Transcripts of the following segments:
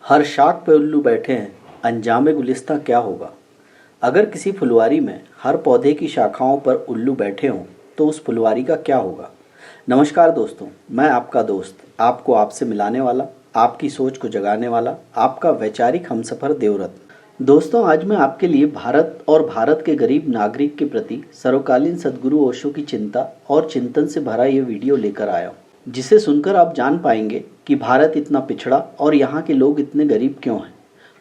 हर शाख पे उल्लू बैठे हैं, अंजामे गुलिस्तां क्या होगा। अगर किसी फुलवारी में हर पौधे की शाखाओं पर उल्लू बैठे हों तो उस फुलवारी का क्या होगा। नमस्कार दोस्तों, मैं आपका दोस्त, आपको आपसे मिलाने वाला, आपकी सोच को जगाने वाला, आपका वैचारिक हमसफर देवरत्न। दोस्तों, आज मैं आपके लिए भारत और भारत के गरीब नागरिक के प्रति सर्वकालीन सद्गुरु ओशो की चिंता और चिंतन से भरा ये वीडियो लेकर आया हूँ, जिसे सुनकर आप जान पाएंगे कि भारत इतना पिछड़ा और यहाँ के लोग इतने गरीब क्यों हैं।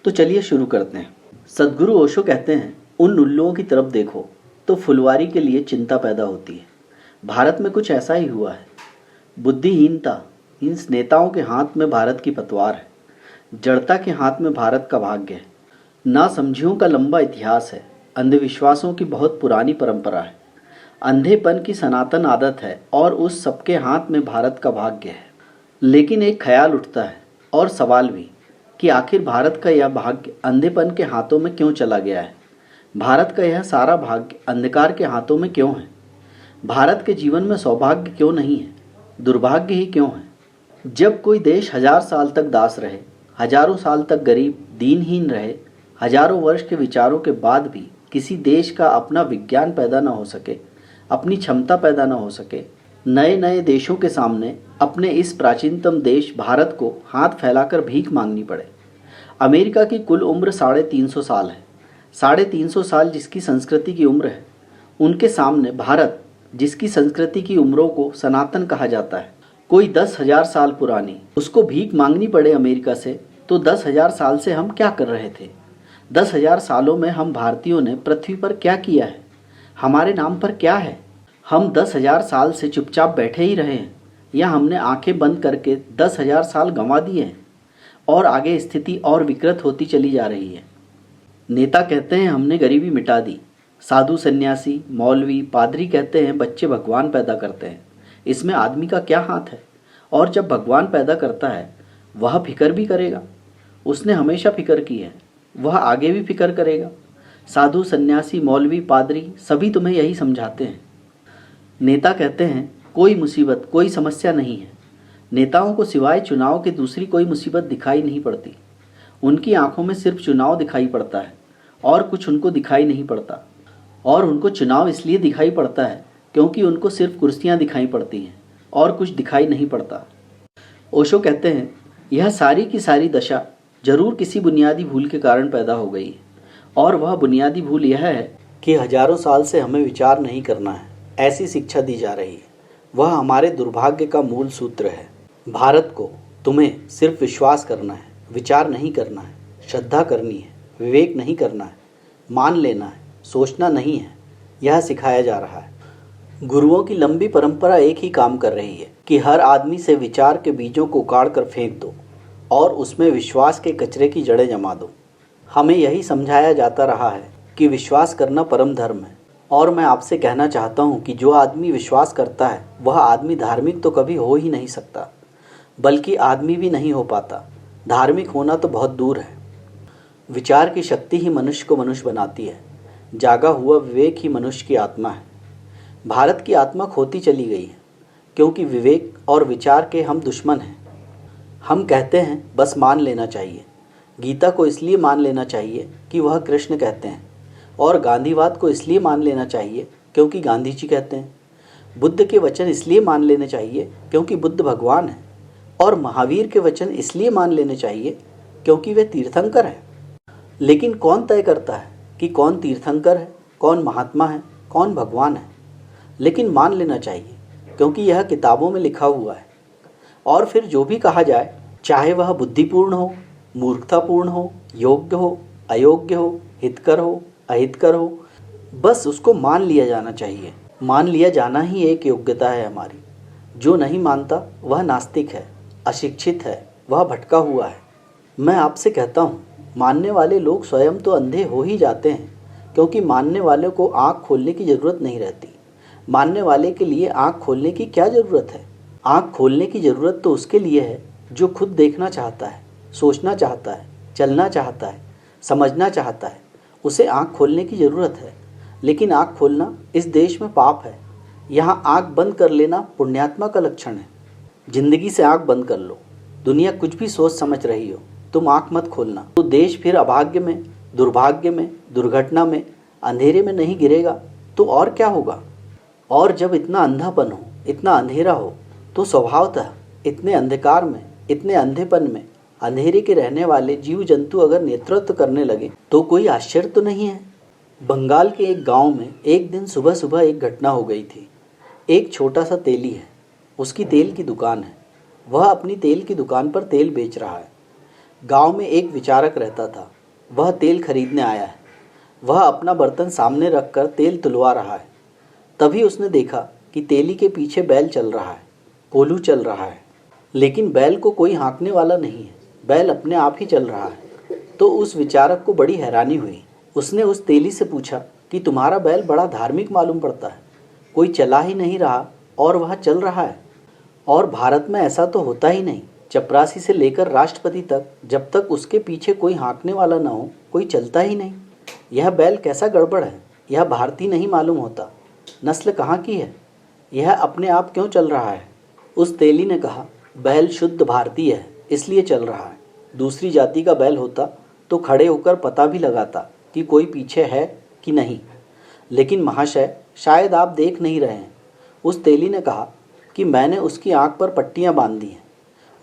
तो चलिए शुरू करते हैं। सद्गुरु ओशो कहते हैं, उन उल्लुओं की तरफ देखो तो फुलवारी के लिए चिंता पैदा होती है। भारत में कुछ ऐसा ही हुआ है। बुद्धिहीनता, इन नेताओं के हाथ में भारत की पतवार है, जड़ता के हाथ में भारत का भाग्य है, नासमझियों का लंबा इतिहास है, अंधविश्वासों की बहुत पुरानी परंपरा है, अंधेपन की सनातन आदत है और उस सबके हाथ में भारत का भाग्य है। लेकिन एक ख्याल उठता है और सवाल भी कि आखिर भारत का यह भाग्य अंधेपन के हाथों में क्यों चला गया है। भारत का यह सारा भाग्य अंधकार के हाथों में क्यों है। भारत के जीवन में सौभाग्य क्यों नहीं है, दुर्भाग्य ही क्यों है। जब कोई देश 1000 साल तक दास रहे, हजारों साल तक गरीब दीनहीन रहे, हजारों वर्ष के विचारों के बाद भी किसी देश का अपना विज्ञान पैदा न हो सके, अपनी क्षमता पैदा न हो सके, नए नए देशों के सामने अपने इस प्राचीनतम देश भारत को हाथ फैलाकर भीख मांगनी पड़े। अमेरिका की कुल उम्र 350 साल है। 350 साल जिसकी संस्कृति की उम्र है, उनके सामने भारत जिसकी संस्कृति की उम्रों को सनातन कहा जाता है, कोई 10,000 साल पुरानी, उसको भीख मांगनी पड़े अमेरिका से। तो 10,000 साल से हम क्या कर रहे थे। 10,000 सालों में हम भारतीयों ने पृथ्वी पर क्या किया है, हमारे नाम पर क्या है। हम 10,000 साल से चुपचाप बैठे ही रहे हैं या हमने आंखें बंद करके 10,000 साल गंवा दिए हैं और आगे स्थिति और विकृत होती चली जा रही है। नेता कहते हैं हमने गरीबी मिटा दी, साधु सन्यासी मौलवी पादरी कहते हैं बच्चे भगवान पैदा करते हैं। इसमें आदमी का क्या हाथ है। और जब भगवान पैदा करता है वह फिक्र भी करेगा, उसने हमेशा फिक्र की है, वह आगे भी फिक्र करेगा। साधु सन्यासी मौलवी पादरी सभी तुम्हें यही समझाते हैं। नेता कहते हैं कोई मुसीबत कोई समस्या नहीं है। नेताओं को सिवाय चुनाव के दूसरी कोई मुसीबत दिखाई नहीं पड़ती। उनकी आंखों में सिर्फ चुनाव दिखाई पड़ता है और कुछ उनको दिखाई नहीं पड़ता। और उनको चुनाव इसलिए दिखाई पड़ता है क्योंकि उनको सिर्फ कुर्सियां दिखाई पड़ती हैं और कुछ दिखाई नहीं पड़ता। ओशो कहते हैं यह सारी की सारी दशा जरूर किसी बुनियादी भूल के कारण पैदा हो गई है, और वह बुनियादी भूल यह है कि हजारों साल से हमें विचार नहीं करना है, ऐसी शिक्षा दी जा रही है। वह हमारे दुर्भाग्य का मूल सूत्र है। भारत को तुम्हें सिर्फ विश्वास करना है, विचार नहीं करना है, श्रद्धा करनी है, विवेक नहीं करना है, मान लेना है, सोचना नहीं है, यह सिखाया जा रहा है। गुरुओं की लंबी परंपरा एक ही काम कर रही है कि हर आदमी से विचार के बीजों को उखाड़ कर फेंक दो और उसमें विश्वास के कचरे की जड़ें जमा दो। हमें यही समझाया जाता रहा है कि विश्वास करना परम धर्म है। और मैं आपसे कहना चाहता हूँ कि जो आदमी विश्वास करता है वह आदमी धार्मिक तो कभी हो ही नहीं सकता, बल्कि आदमी भी नहीं हो पाता। धार्मिक होना तो बहुत दूर है। विचार की शक्ति ही मनुष्य को मनुष्य बनाती है। जागा हुआ विवेक ही मनुष्य की आत्मा है। भारत की आत्मा खोती चली गई है क्योंकि विवेक और विचार के हम दुश्मन हैं। हम कहते हैं बस मान लेना चाहिए। गीता को इसलिए मान लेना चाहिए कि वह कृष्ण कहते हैं, और गांधीवाद को इसलिए मान लेना चाहिए क्योंकि गांधी जी कहते हैं। बुद्ध के वचन इसलिए मान लेने चाहिए क्योंकि बुद्ध भगवान है, और महावीर के वचन इसलिए मान लेने चाहिए क्योंकि वे तीर्थंकर हैं। लेकिन कौन तय करता है कि कौन तीर्थंकर है, कौन महात्मा है, कौन भगवान है। लेकिन मान लेना चाहिए क्योंकि यह किताबों में लिखा हुआ है। और फिर जो भी कहा जाए, चाहे वह बुद्धिपूर्ण हो, मूर्खतापूर्ण हो, योग्य हो, अयोग्य हो, हितकर हो, अहितकर हो, बस उसको मान लिया जाना चाहिए। मान लिया जाना ही एक योग्यता है हमारी। जो नहीं मानता वह नास्तिक है, अशिक्षित है, वह भटका हुआ है। मैं आपसे कहता हूँ, मानने वाले लोग स्वयं तो अंधे हो ही जाते हैं, क्योंकि मानने वाले को आँख खोलने की ज़रूरत नहीं रहती। मानने वाले के लिए आँख खोलने की क्या ज़रूरत है। आँख खोलने की ज़रूरत तो उसके लिए है जो खुद देखना चाहता है, सोचना चाहता है, चलना चाहता है, समझना चाहता है। उसे आँख खोलने की ज़रूरत है। लेकिन आँख खोलना इस देश में पाप है। यहाँ आँख बंद कर लेना पुण्यात्मा का लक्षण है। जिंदगी से आँख बंद कर लो। दुनिया कुछ भी सोच समझ रही हो, तुम आंख मत खोलना तो देश फिर अभाग्य में, दुर्भाग्य में, दुर्घटना में, अंधेरे में नहीं गिरेगा तो और क्या होगा। और जब इतना अंधापन हो, इतना अंधेरा हो, तो स्वभावतः इतने अंधकार में, इतने अंधेपन में अंधेरे के रहने वाले जीव जंतु अगर नेतृत्व करने लगे तो कोई आश्चर्य तो नहीं है। बंगाल के एक गांव में एक दिन सुबह सुबह एक घटना हो गई थी। एक छोटा सा तेली है, उसकी तेल की दुकान है। वह अपनी तेल की दुकान पर तेल बेच रहा है। गांव में एक विचारक रहता था, वह तेल खरीदने आया है। वह अपना बर्तन सामने रखकर तेल तुलवा रहा है। तभी उसने देखा कि तेली के पीछे बैल चल रहा है, कोल्हू चल रहा है, लेकिन बैल को कोई हाँकने वाला नहीं है, बैल अपने आप ही चल रहा है। तो उस विचारक को बड़ी हैरानी हुई। उसने उस तेली से पूछा कि तुम्हारा बैल बड़ा धार्मिक मालूम पड़ता है, कोई चला ही नहीं रहा और वह चल रहा है। और भारत में ऐसा तो होता ही नहीं, चपरासी से लेकर राष्ट्रपति तक जब तक उसके पीछे कोई हाँकने वाला न हो, कोई चलता ही नहीं। यह बैल कैसा गड़बड़ है, यह भारतीय नहीं मालूम होता, नस्ल कहाँ की है, यह अपने आप क्यों चल रहा है। उस तेली ने कहा, बैल शुद्ध भारतीय है इसलिए चल रहा है। दूसरी जाति का बैल होता तो खड़े होकर पता भी लगाता कि कोई पीछे है कि नहीं। लेकिन महाशय, शायद आप देख नहीं रहे हैं। उस तेली ने कहा कि मैंने उसकी आंख पर पट्टियां बांध दी हैं,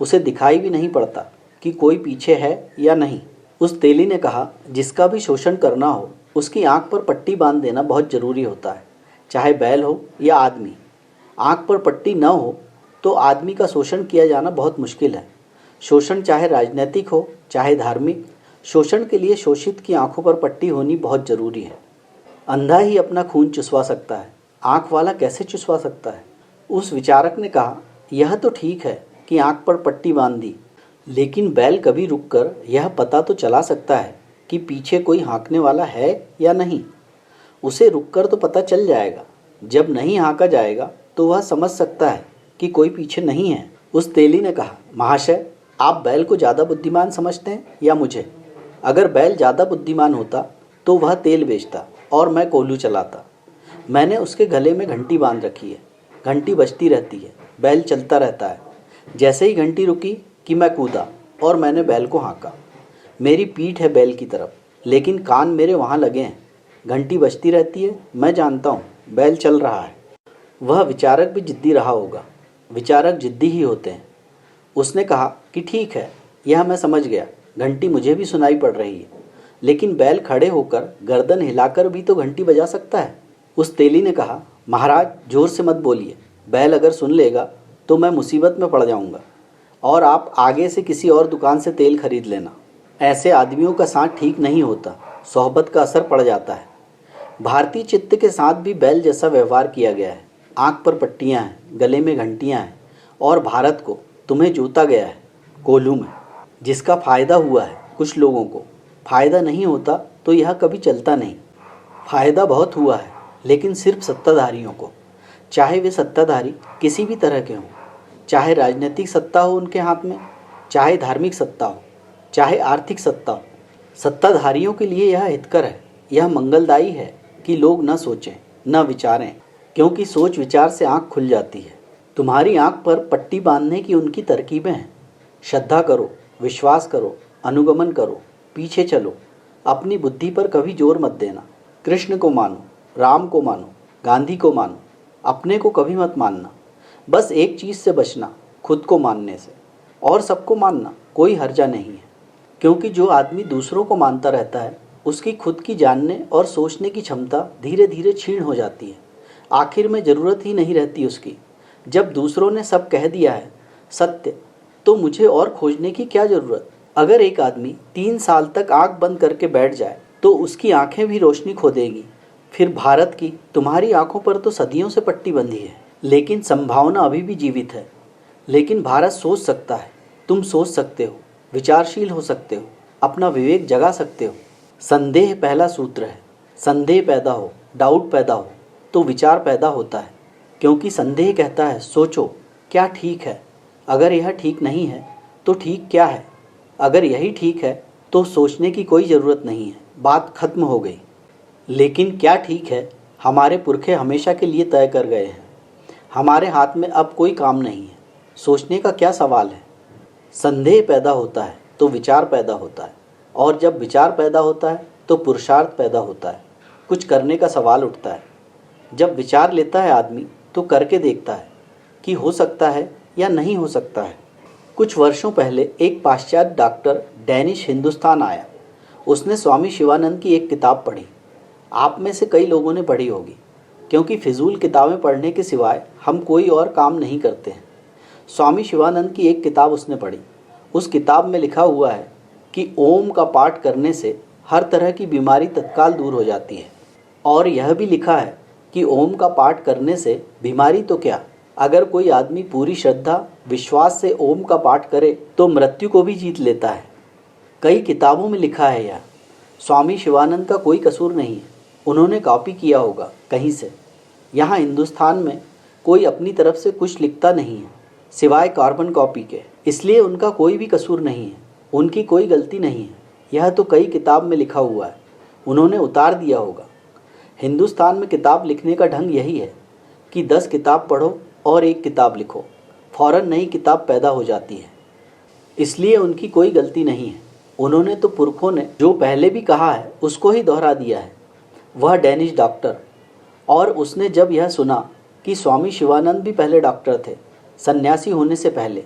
उसे दिखाई भी नहीं पड़ता कि कोई पीछे है या नहीं। उस तेली ने कहा, जिसका भी शोषण करना हो उसकी आंख पर पट्टी बांध देना बहुत ज़रूरी होता है, चाहे बैल हो या आदमी। आंख पर पट्टी न हो तो आदमी का शोषण किया जाना बहुत मुश्किल है। शोषण चाहे राजनीतिक हो चाहे धार्मिक, शोषण के लिए शोषित की आंखों पर पट्टी होनी बहुत ज़रूरी है। अंधा ही अपना खून चुसवा सकता है, आंख वाला कैसे चुसवा सकता है। उस विचारक ने कहा, यह तो ठीक है कि आंख पर पट्टी बांध दी, लेकिन बैल कभी रुककर यह पता तो चला सकता है कि पीछे कोई हाँकने वाला है या नहीं। उसे रुककर तो पता चल जाएगा। जब नहीं हाँका जाएगा तो वह समझ सकता है कि कोई पीछे नहीं है। उस तेली ने कहा, महाशय, आप बैल को ज़्यादा बुद्धिमान समझते हैं या मुझे? अगर बैल ज़्यादा बुद्धिमान होता तो वह तेल बेचता और मैं कोल्हू चलाता। मैंने उसके गले में घंटी बांध रखी है, घंटी बजती रहती है, बैल चलता रहता है। जैसे ही घंटी रुकी कि मैं कूदा और मैंने बैल को हाँका। मेरी पीठ है बैल की तरफ, लेकिन कान मेरे वहाँ लगे हैं। घंटी बजती रहती है, मैं जानता हूँ बैल चल रहा है। वह विचारक भी जिद्दी रहा होगा, विचारक जिद्दी ही होते हैं। उसने कहा कि ठीक है, यह मैं समझ गया, घंटी मुझे भी सुनाई पड़ रही है, लेकिन बैल खड़े होकर गर्दन हिलाकर भी तो घंटी बजा सकता है। उस तेली ने कहा, महाराज जोर से मत बोलिए, बैल अगर सुन लेगा तो मैं मुसीबत में पड़ जाऊंगा और आप आगे से किसी और दुकान से तेल खरीद लेना। ऐसे आदमियों का साथ ठीक नहीं होता, सोहबत का असर पड़ जाता है। भारतीय चित्त के साथ भी बैल जैसा व्यवहार किया गया है। आँख पर पट्टियाँ हैं, गले में घंटियाँ हैं और भारत को तुम्हें जोता गया है कोल्हू में, जिसका फ़ायदा हुआ है कुछ लोगों को। फ़ायदा नहीं होता तो यह कभी चलता नहीं। फ़ायदा बहुत हुआ है, लेकिन सिर्फ सत्ताधारियों को, चाहे वे सत्ताधारी किसी भी तरह के हों, चाहे राजनीतिक सत्ता हो उनके हाथ में, चाहे धार्मिक सत्ता हो, चाहे आर्थिक सत्ता हो। सत्ताधारियों के लिए यह हितकर है, यह मंगलदायी है कि लोग न सोचें न विचारें, क्योंकि सोच विचार से आँख खुल जाती है। तुम्हारी आँख पर पट्टी बांधने की उनकी तरकीबें हैं। श्रद्धा करो, विश्वास करो, अनुगमन करो, पीछे चलो। अपनी बुद्धि पर कभी जोर मत देना। कृष्ण को मानो, राम को मानो, गांधी को मानो, अपने को कभी मत मानना। बस एक चीज़ से बचना, खुद को मानने से। और सबको मानना कोई हर्जा नहीं है, क्योंकि जो आदमी दूसरों को मानता रहता है उसकी खुद की जानने और सोचने की क्षमता धीरे धीरे क्षीण हो जाती है। आखिर में ज़रूरत ही नहीं रहती उसकी। जब दूसरों ने सब कह दिया है सत्य, तो मुझे और खोजने की क्या ज़रूरत। अगर एक आदमी 3 साल तक आँख बंद करके बैठ जाए तो उसकी आंखें भी रोशनी खो देगी। फिर भारत की तुम्हारी आंखों पर तो सदियों से पट्टी बंधी है, लेकिन संभावना अभी भी जीवित है। लेकिन भारत सोच सकता है, तुम सोच सकते हो, विचारशील हो सकते हो, अपना विवेक जगा सकते हो। संदेह पहला सूत्र है। संदेह पैदा हो, डाउट पैदा हो तो विचार पैदा होता है, क्योंकि संदेह कहता है सोचो क्या ठीक है, अगर यह ठीक नहीं है तो ठीक क्या है, अगर यही ठीक है तो सोचने की कोई ज़रूरत नहीं है, बात खत्म हो गई। लेकिन क्या ठीक है हमारे पुरखे हमेशा के लिए तय कर गए हैं। हमारे हाथ में अब कोई काम नहीं है, सोचने का क्या सवाल है। संदेह पैदा होता है तो विचार पैदा होता है, और जब विचार पैदा होता है तो पुरुषार्थ पैदा होता है, कुछ करने का सवाल उठता है। जब विचार लेता है आदमी तो करके देखता है कि हो सकता है या नहीं हो सकता है। कुछ वर्षों पहले एक पाश्चात्य डॉक्टर डैनिश हिंदुस्तान आया। उसने स्वामी शिवानंद की एक किताब पढ़ी। आप में से कई लोगों ने पढ़ी होगी, क्योंकि फिजूल किताबें पढ़ने के सिवाय हम कोई और काम नहीं करते हैं। स्वामी शिवानंद की एक किताब उसने पढ़ी। उस किताब में लिखा हुआ है कि ओम का पाठ करने से हर तरह की बीमारी तत्काल दूर हो जाती है, और यह भी लिखा है कि ओम का पाठ करने से बीमारी तो क्या, अगर कोई आदमी पूरी श्रद्धा विश्वास से ओम का पाठ करे तो मृत्यु को भी जीत लेता है। कई किताबों में लिखा है यह। स्वामी शिवानंद का कोई कसूर नहीं है, उन्होंने कॉपी किया होगा कहीं से। यहाँ हिंदुस्तान में कोई अपनी तरफ से कुछ लिखता नहीं है सिवाय कार्बन कॉपी के, इसलिए उनका कोई भी कसूर नहीं है, उनकी कोई गलती नहीं है। यह तो कई किताब में लिखा हुआ है, उन्होंने उतार दिया होगा। हिंदुस्तान में किताब लिखने का ढंग यही है कि 10 किताब पढ़ो और एक किताब लिखो, फौरन नई किताब पैदा हो जाती है। इसलिए उनकी कोई गलती नहीं है, उन्होंने तो पुरखों ने जो पहले भी कहा है उसको ही दोहरा दिया है। वह डैनिश डॉक्टर, और उसने जब यह सुना कि स्वामी शिवानंद भी पहले डॉक्टर थे, सन्यासी होने से पहले,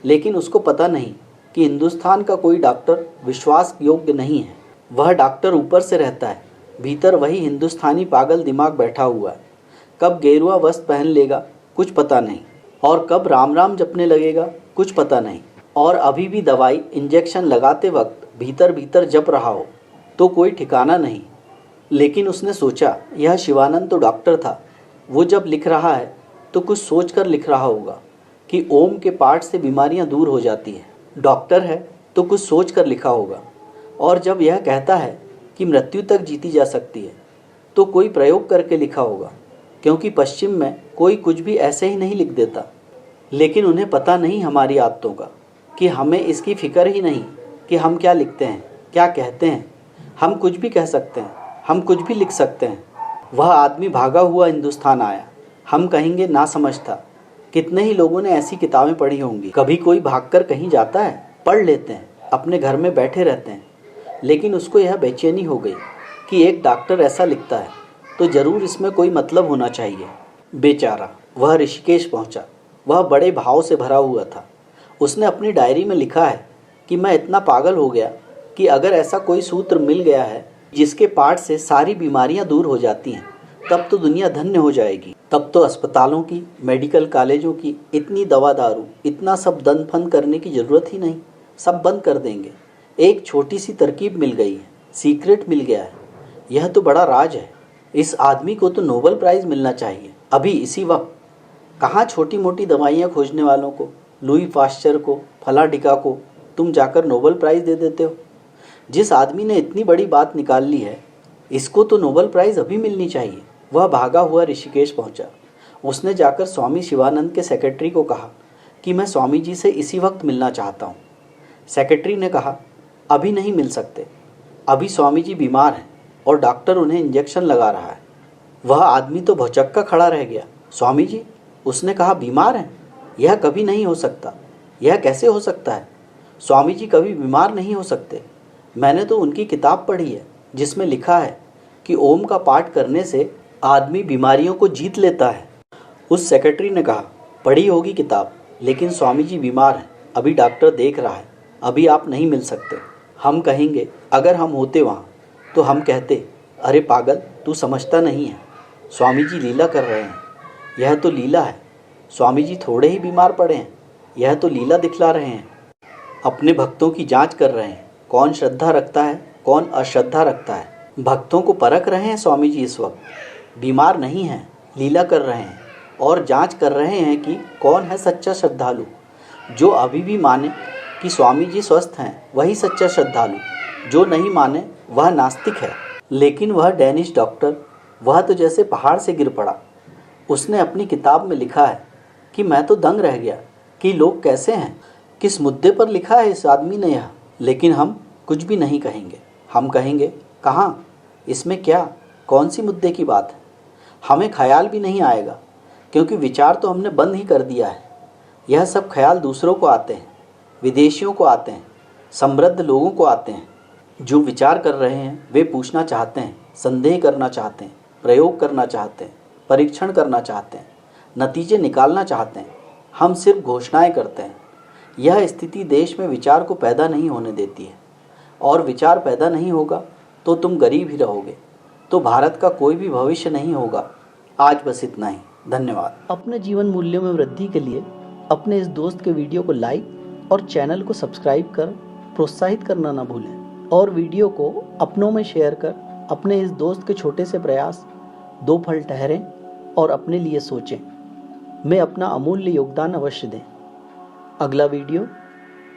लेकिन उसको पता नहीं कि हिंदुस्तान का कोई डॉक्टर विश्वास योग्य नहीं है। वह डॉक्टर ऊपर से रहता है, भीतर वही हिंदुस्तानी पागल दिमाग बैठा हुआ है। कब गेरुआ वस्त्र पहन लेगा कुछ पता नहीं, और कब राम राम जपने लगेगा कुछ पता नहीं, और अभी भी दवाई इंजेक्शन लगाते वक्त भीतर भीतर जप रहा हो तो कोई ठिकाना नहीं। लेकिन उसने सोचा यह शिवानंद तो डॉक्टर था, वो जब लिख रहा है तो कुछ सोच कर लिख रहा होगा कि ओम के पाठ से बीमारियां दूर हो जाती हैं। डॉक्टर है तो कुछ सोच कर लिखा होगा। और जब यह कहता है कि मृत्यु तक जीती जा सकती है तो कोई प्रयोग करके लिखा होगा, क्योंकि पश्चिम में कोई कुछ भी ऐसे ही नहीं लिख देता। लेकिन उन्हें पता नहीं हमारी आदतों का, कि हमें इसकी फिक्र ही नहीं कि हम क्या लिखते हैं, क्या कहते हैं। हम कुछ भी कह सकते हैं, हम कुछ भी लिख सकते हैं। वह आदमी भागा हुआ हिंदुस्तान आया, हम कहेंगे ना समझता। कितने ही लोगों ने ऐसी किताबें पढ़ी होंगी। कभी कोई भागकर कहीं जाता है, पढ़ लेते हैं, अपने घर में बैठे रहते हैं, लेकिन उसको यह बेचैनी हो गई कि एक डॉक्टर ऐसा लिखता है तो ज़रूर इसमें कोई मतलब होना चाहिए। बेचारा वह ऋषिकेश पहुंचा। वह बड़े भाव से भरा हुआ था। उसने अपनी डायरी में लिखा है कि मैं इतना पागल हो गया कि अगर ऐसा कोई सूत्र मिल गया है जिसके पाठ से सारी बीमारियां दूर हो जाती हैं, तब तो दुनिया धन्य हो जाएगी। तब तो अस्पतालों की, मेडिकल कॉलेजों की इतनी दवा दारू, इतना सब दन फन करने की ज़रूरत ही नहीं, सब बंद कर देंगे। एक छोटी सी तरकीब मिल गई है, सीक्रेट मिल गया है। यह तो बड़ा राज है। इस आदमी को तो नोबेल प्राइज़ मिलना चाहिए अभी इसी वक्त। कहाँ छोटी मोटी दवाइयाँ खोजने वालों को, लुई पाश्चर को, फला डिका को तुम जाकर नोबेल प्राइज़ दे देते हो। जिस आदमी ने इतनी बड़ी बात निकाल ली है, इसको तो नोबेल प्राइज़ अभी मिलनी चाहिए। वह भागा हुआ ऋषिकेश पहुंचा। उसने जाकर स्वामी शिवानंद के सेक्रेटरी को कहा कि मैं स्वामी जी से इसी वक्त मिलना चाहता हूँ। सेक्रेटरी ने कहा अभी नहीं मिल सकते, अभी स्वामी जी बीमार हैं और डॉक्टर उन्हें इंजेक्शन लगा रहा है। वह आदमी तो भौचक्का खड़ा रह गया। स्वामी जी, उसने कहा बीमार हैं? यह कभी नहीं हो सकता। यह कैसे हो सकता है? स्वामी जी कभी बीमार नहीं हो सकते। मैंने तो उनकी किताब पढ़ी है जिसमें लिखा है कि ओम का पाठ करने से आदमी बीमारियों को जीत लेता है। उस सेक्रेटरी ने कहा पढ़ी होगी किताब, लेकिन स्वामी जी बीमार हैं, अभी डॉक्टर देख रहा है, अभी आप नहीं मिल सकते। हम कहेंगे, अगर हम होते वहाँ तो हम कहते अरे पागल, तू समझता नहीं है, स्वामी जी लीला कर रहे हैं। यह तो लीला है। स्वामी जी थोड़े ही बीमार पड़े हैं, यह तो लीला दिखला रहे हैं। अपने भक्तों की जांच कर रहे हैं, कौन श्रद्धा रखता है, कौन अश्रद्धा रखता है। भक्तों को परख रहे हैं स्वामी जी। इस वक्त बीमार नहीं हैं, लीला कर रहे हैं और जांच कर रहे हैं कि कौन है सच्चा श्रद्धालु। जो अभी भी माने कि स्वामी जी स्वस्थ हैं वही सच्चा श्रद्धालु, जो नहीं माने वह नास्तिक है। लेकिन वह डैनिश डॉक्टर, वह तो जैसे पहाड़ से गिर पड़ा। उसने अपनी किताब में लिखा है कि मैं तो दंग रह गया कि लोग कैसे हैं, किस मुद्दे पर लिखा है इस आदमी ने यह। लेकिन हम कुछ भी नहीं कहेंगे। हम कहेंगे कहाँ, इसमें क्या, कौन सी मुद्दे की बात है। हमें ख्याल भी नहीं आएगा, क्योंकि विचार तो हमने बंद ही कर दिया है। यह सब ख्याल दूसरों को आते हैं, विदेशियों को आते हैं, समृद्ध लोगों को आते हैं। जो विचार कर रहे हैं वे पूछना चाहते हैं, संदेह करना चाहते हैं, प्रयोग करना चाहते हैं, परीक्षण करना चाहते हैं, नतीजे निकालना चाहते हैं। हम सिर्फ घोषणाएं करते हैं। यह स्थिति देश में विचार को पैदा नहीं होने देती है, और विचार पैदा नहीं होगा तो तुम गरीब ही रहोगे, तो भारत का कोई भी भविष्य नहीं होगा। आज बस इतना ही। धन्यवाद। अपने जीवन मूल्यों में वृद्धि के लिए अपने इस दोस्त के वीडियो को लाइक और चैनल को सब्सक्राइब कर प्रोत्साहित करना ना भूलें, और वीडियो को अपनों में शेयर कर अपने इस दोस्त के छोटे से प्रयास 2 फल ठहरें और अपने लिए सोचें। मैं अपना अमूल्य योगदान अवश्य दें। अगला वीडियो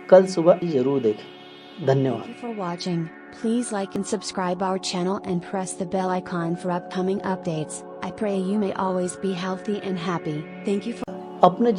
कल सुबह जरूर देखें। धन्यवाद। Thank you for watching. Please like and subscribe our channel and press the bell icon for upcoming updates. I pray you may always be healthy and happy. Thank you for अपने